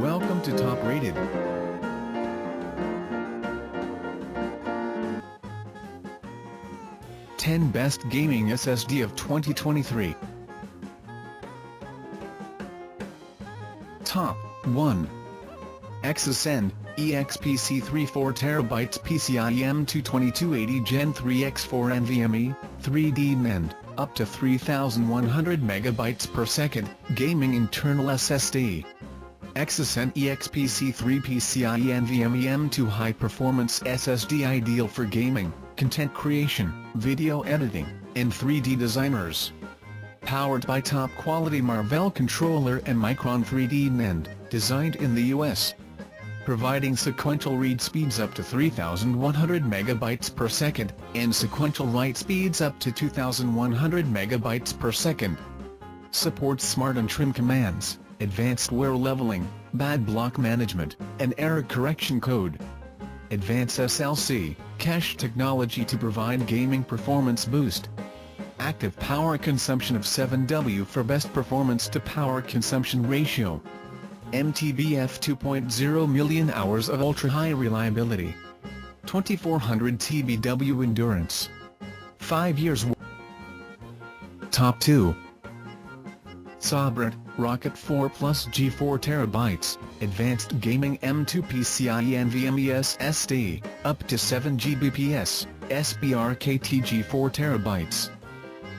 Welcome to Top Rated. Ten Best Gaming SSD of 2023. Top 1. Exascend EXPC 34TB PCIe M2 2280 Gen 3 X4 NVMe 3D NAND, up to 3100 MB per second, gaming internal SSD. Exascend EXPC 3 PCIe NVMe M2 high performance SSD ideal for gaming, content creation, video editing, and 3D designers. Powered by top-quality Marvell controller and Micron 3D NAND, designed in the US. Providing sequential read speeds up to 3100 MB per second, and sequential write speeds up to 2100 MB per second. Supports smart and trim commands, advanced wear leveling, bad block management, and error correction code. Advanced SLC, cache technology to provide gaming performance boost. Active power consumption of 7W for best performance to power consumption ratio. MTBF 2.0 million hours of ultra-high reliability. 2400 TBW endurance. 5 years. Top 2. SABRENT Rocket 4 Plus G 4TB, Advanced Gaming M2 PCIe NVMe SSD, up to 7 Gbps, SFYRD G 4TB.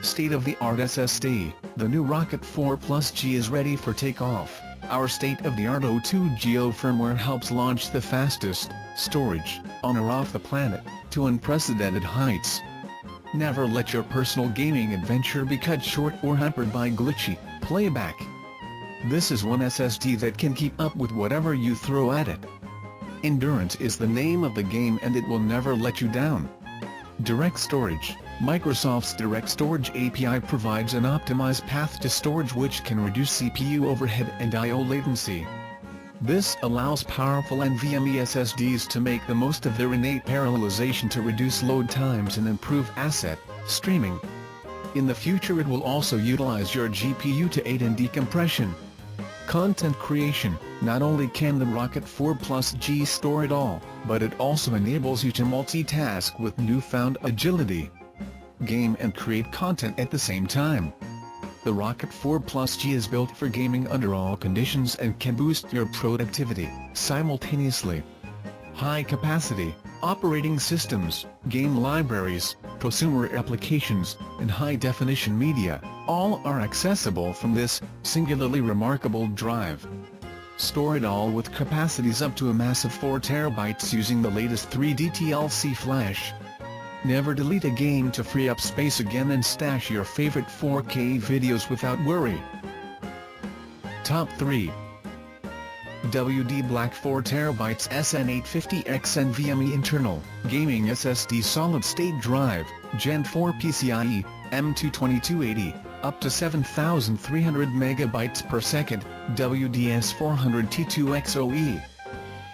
State-of-the-art SSD, the new Rocket 4 Plus G is ready for takeoff. Our state-of-the-art O2 Geo firmware helps launch the fastest storage on or off the planet to unprecedented heights. Never let your personal gaming adventure be cut short or hampered by glitchy playback. This is one SSD that can keep up with whatever you throw at it. Endurance is the name of the game, and it will never let you down. Direct Storage. Microsoft's Direct Storage API provides an optimized path to storage which can reduce CPU overhead and I/O latency. This allows powerful NVMe SSDs to make the most of their innate parallelization to reduce load times and improve asset streaming. In the future it will also utilize your GPU to aid in decompression. Content creation. Not only can the Rocket 4 Plus G store it all, but it also enables you to multitask with newfound agility. Game and create content at the same time. The Rocket 4 Plus G is built for gaming under all conditions and can boost your productivity simultaneously. High capacity, operating systems, game libraries, prosumer applications, and high-definition media, all are accessible from this singularly remarkable drive. Store it all with capacities up to a massive 4 TB using the latest 3D TLC flash. Never delete a game to free up space again and stash your favorite 4K videos without worry. Top 3. WD Black 4TB SN850X NVMe Internal Gaming SSD Solid-State Drive, Gen 4 PCIe, M2 2280, up to 7,300 MB per second, WDS400T2XOE.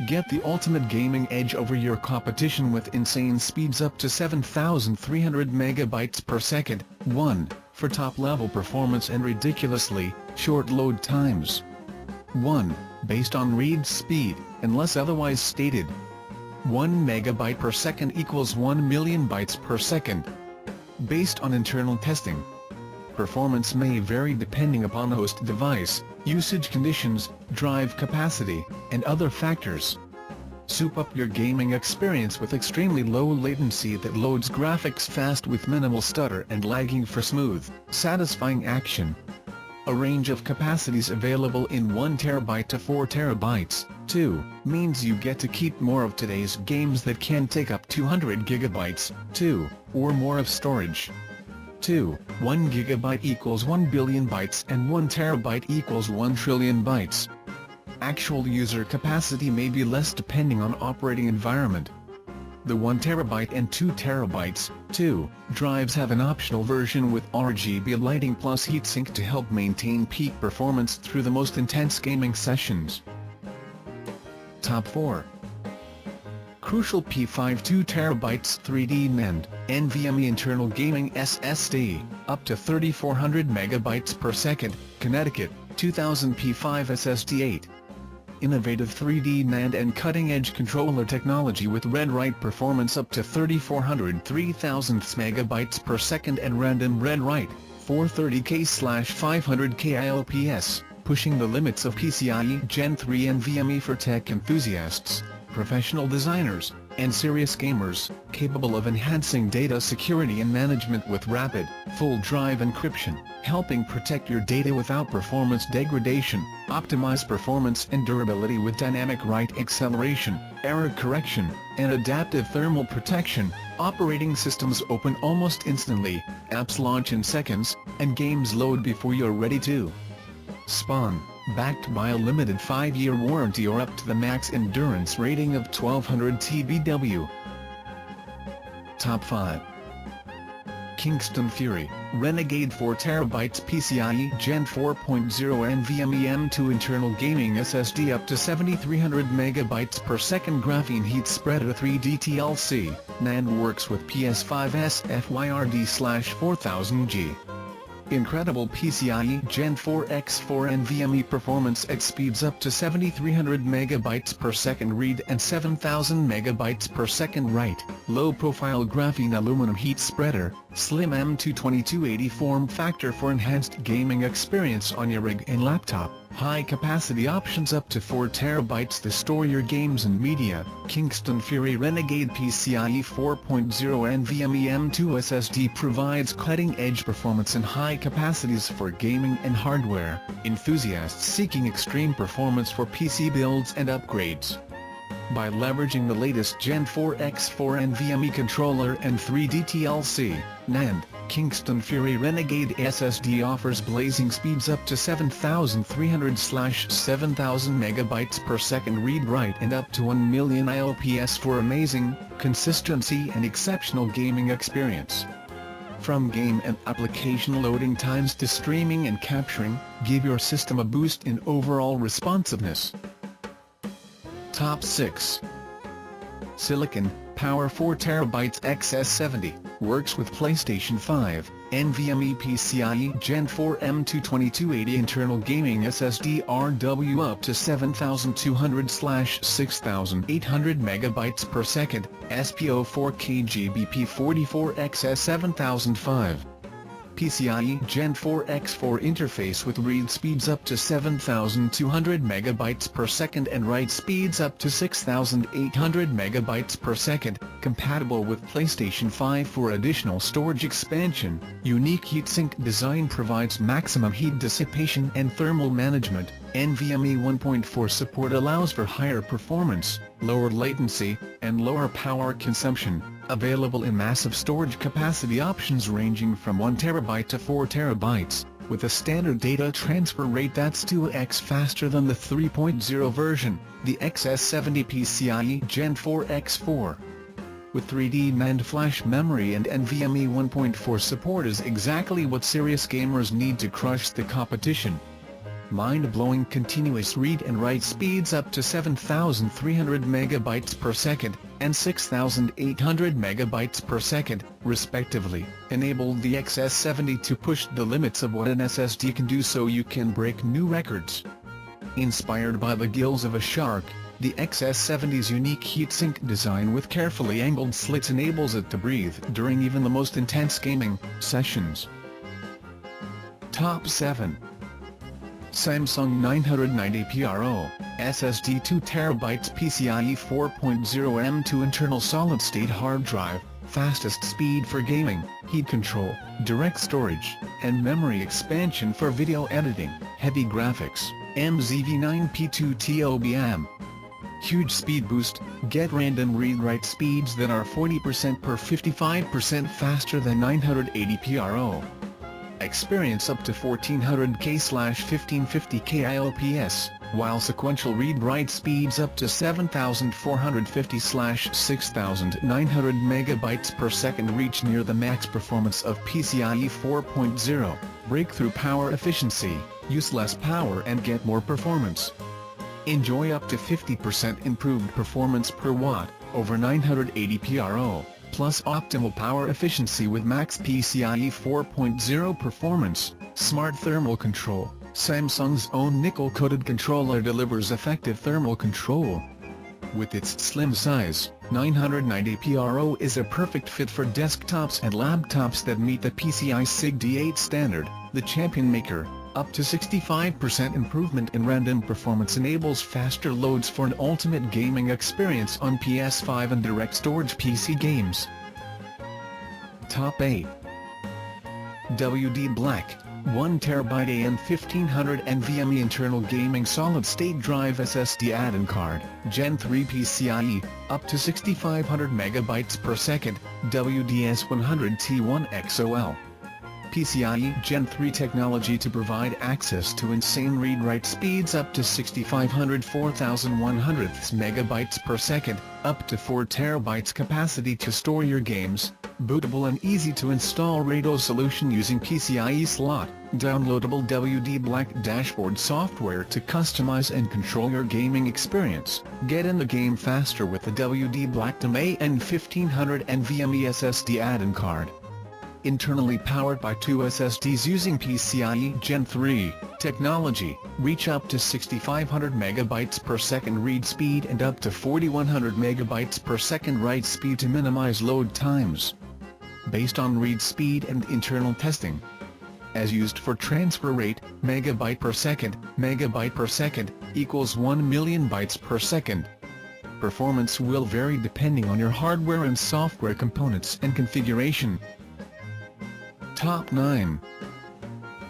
Get the ultimate gaming edge over your competition with insane speeds up to 7,300 MB per second. 1. For top-level performance and ridiculously short load times. 1. Based on read speed, unless otherwise stated. 1 MB per second equals 1 million bytes per second. Based on internal testing. Performance may vary depending upon host device, usage conditions, drive capacity, and other factors. Soup up your gaming experience with extremely low latency that loads graphics fast with minimal stutter and lagging for smooth, satisfying action. A range of capacities available in 1 TB to 4 TB, 2, means you get to keep more of today's games that can take up 200 GB, 2, or more of storage. 2. 1 GB equals 1 billion bytes and 1 TB equals 1 trillion bytes. Actual user capacity may be less depending on operating environment. The 1 TB and 2 TB, 2, drives have an optional version with RGB lighting plus heatsink to help maintain peak performance through the most intense gaming sessions. Top 4. Crucial P5 2 TB 3D NAND, NVMe Internal Gaming SSD, up to 3400 MB per second, Connecticut, 2000 P5 SSD 8. innovative 3D NAND and cutting-edge controller technology with read-write performance up to 3400 MB per second and random read-write, 430K/500K IOPS, pushing the limits of PCIe Gen 3 NVMe for tech enthusiasts, professional designers, and serious gamers, capable of enhancing data security and management with rapid, full-drive encryption, helping protect your data without performance degradation, optimize performance and durability with dynamic write acceleration, error correction, and adaptive thermal protection. Operating systems open almost instantly, apps launch in seconds, and games load before you're ready to spawn. Backed by a limited 5-year warranty or up to the max endurance rating of 1200 TBW. Top 5. Kingston Fury, Renegade 4TB PCIe Gen 4.0 NVMe M2 internal gaming SSD up to 7300 MB per second Graphene heat spreader 3D TLC, NAND works with PS5 SFYRD/4000G. Incredible PCIe Gen 4x4 NVMe performance at speeds up to 7300 MB per second read and 7000 MB per second write. Low-profile graphene aluminum heat spreader, slim M2 2280 form factor for enhanced gaming experience on your rig and laptop. High-capacity options up to 4 TB to store your games and media. Kingston Fury Renegade PCIe 4.0 NVMe M2 SSD provides cutting-edge performance and high capacities for gaming and hardware enthusiasts seeking extreme performance for PC builds and upgrades. By leveraging the latest Gen 4x4 NVMe controller and 3D TLC, NAND, Kingston Fury Renegade SSD offers blazing speeds up to 7300/7000 MB per second read-write and up to 1 million IOPS for amazing consistency and exceptional gaming experience. From game and application loading times to streaming and capturing, give your system a boost in overall responsiveness. Top 6. Silicon Power 4 TB XS70, works with PlayStation 5, NVMe PCIe Gen 4 M2 2280 internal gaming SSD RW up to 7200/6800 MB per second, SPO 4K GBP 44 XS7005. PCIe Gen 4x4 interface with read speeds up to 7200 MB per second and write speeds up to 6800 MB per second, compatible with PlayStation 5 for additional storage expansion. Unique heatsink design provides maximum heat dissipation and thermal management. NVMe 1.4 support allows for higher performance, lower latency, and lower power consumption. Available in massive storage capacity options ranging from 1 TB to 4 TB, with a standard data transfer rate that's 2x faster than the 3.0 version, the XS70 PCIe Gen 4x4. With 3D NAND flash memory and NVMe 1.4 support is exactly what serious gamers need to crush the competition. Mind-blowing continuous read and write speeds up to 7300 MB per second, and 6800 MB per second, respectively, enabled the XS70 to push the limits of what an SSD can do so you can break new records. Inspired by the gills of a shark, the XS70's unique heatsink design with carefully angled slits enables it to breathe during even the most intense gaming sessions. Top 7. Samsung 990PRO, SSD 2 TB PCIe 4.0 M2 internal solid-state hard drive, fastest speed for gaming, heat control, direct storage, and memory expansion for video editing, heavy graphics, MZV9P2 TOBM. Huge speed boost, get random read-write speeds that are 40% per 55% faster than 980PRO. Experience up to 1400K/1550K IOPS, while sequential read-write speeds up to 7450/6900 MB per second reach near the max performance of PCIe 4.0. Breakthrough power efficiency, use less power and get more performance. Enjoy up to 50% improved performance per watt, over 980PRO. Plus optimal power efficiency with max PCIe 4.0 performance, smart thermal control, Samsung's own nickel-coated controller delivers effective thermal control. With its slim size, 990 PRO is a perfect fit for desktops and laptops that meet the PCI SIG D8 standard. The champion maker, up to 65% improvement in random performance enables faster loads for an ultimate gaming experience on PS5 and direct storage PC games. Top 8. WD Black, 1TB and 1500 NVMe internal gaming solid-state drive SSD add-in card, Gen 3 PCIe, up to 6500 MB per second, WDS100T1XOL. PCIe Gen 3 technology to provide access to insane read-write speeds up to 6500 4100 MB per second, up to 4 TB capacity to store your games, bootable and easy to install RAID solution using PCIe slot, downloadable WD Black dashboard software to customize and control your gaming experience. Get in the game faster with the WD Black DMA and 1500 NVMe SSD add-in card. Internally powered by two SSDs using PCIe Gen 3 technology, reach up to 6500 MB per second read speed and up to 4100 MB per second write speed to minimize load times. Based on read speed and internal testing. As used for transfer rate, megabyte per second, equals 1 million bytes per second. Performance will vary depending on your hardware and software components and configuration. Top 9.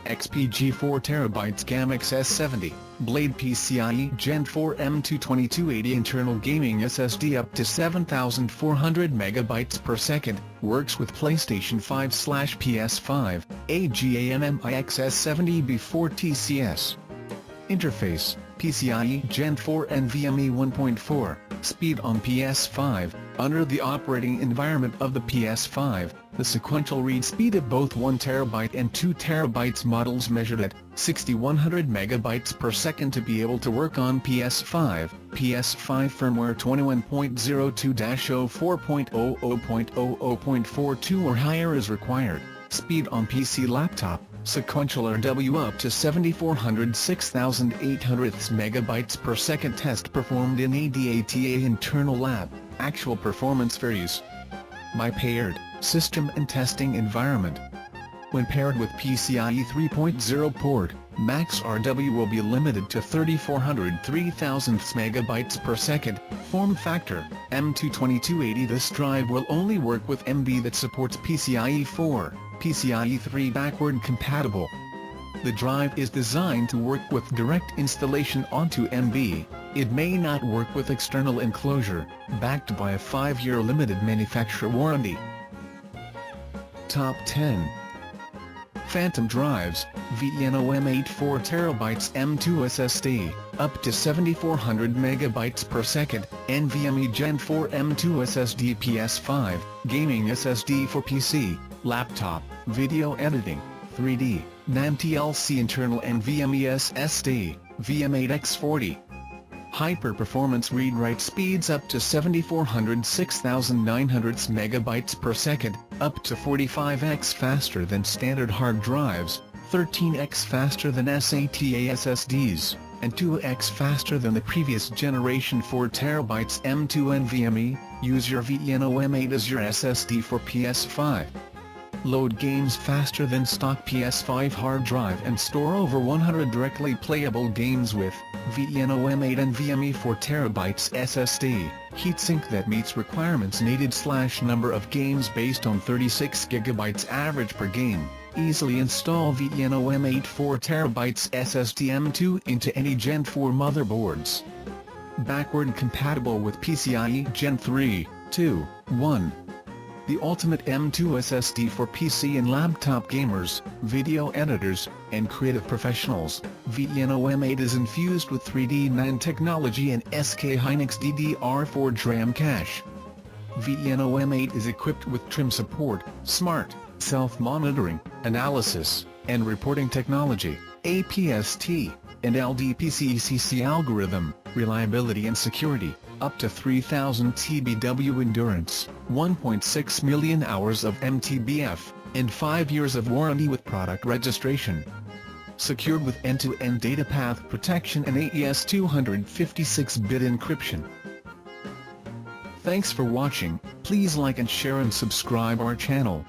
XPG 4TB Gaming S70, Blade PCIe Gen 4 M22280 internal gaming SSD up to 7400 MB per second, works with PlayStation 5/PS5, AGAMMIX S70 before TCS. Interface, PCIe Gen 4 NVMe 1.4, speed on PS5, under the operating environment of the PS5, the sequential read speed of both 1TB and 2TB models measured at 6100 MB per second to be able to work on PS5. PS5 firmware 21.02-04.00.00.42 or higher is required. Speed on PC laptop, sequential RW up to 7400 6800 MB per second. Test performed in ADATA internal lab. Actual performance varies by paired system and testing environment. When paired with PCIe 3.0 port, max RW will be limited to 3400 3000 MB per second. Form factor, M22280. This drive will only work with MB that supports PCIe 4, PCIe 3 backward compatible. The drive is designed to work with direct installation onto MB. It may not work with external enclosure, backed by a 5-year limited manufacturer warranty. Top 10. Phantom drives, VNOM8 4TB M2 SSD, up to 7400 MB per second, NVMe Gen 4 M2 SSD PS5, gaming SSD for PC, laptop, video editing, 3D, NAND TLC internal NVMe SSD, VM8X40. Hyper-performance read-write speeds up to 7400 6900 MB per second, up to 45x faster than standard hard drives, 13x faster than SATA SSDs, and 2x faster than the previous generation 4TB M2 NVMe. Use your VNOM8 as your SSD for PS5. Load games faster than stock PS5 hard drive and store over 100 directly playable games with VNOM8 NVMe 4TB SSD. Heatsink that meets requirements needed / number of games based on 36 GB average per game. Easily install VNOM8 4TB SSD M2 into any Gen 4 motherboards. Backward compatible with PCIe Gen 3, 2, 1. The ultimate M2 SSD for PC and laptop gamers, video editors, and creative professionals. VNOM8 is infused with 3D NAND technology and SK Hynix DDR4 DRAM cache. VNOM8 is equipped with trim support, smart, self-monitoring, analysis, and reporting technology, APST, and LDPCCC algorithm, reliability and security, up to 3000 TBW endurance, 1.6 million hours of MTBF, and 5 years of warranty with product registration. secured with end-to-end data path protection and AES 256-bit encryption. Thanks for watching. Please like and share and subscribe our channel.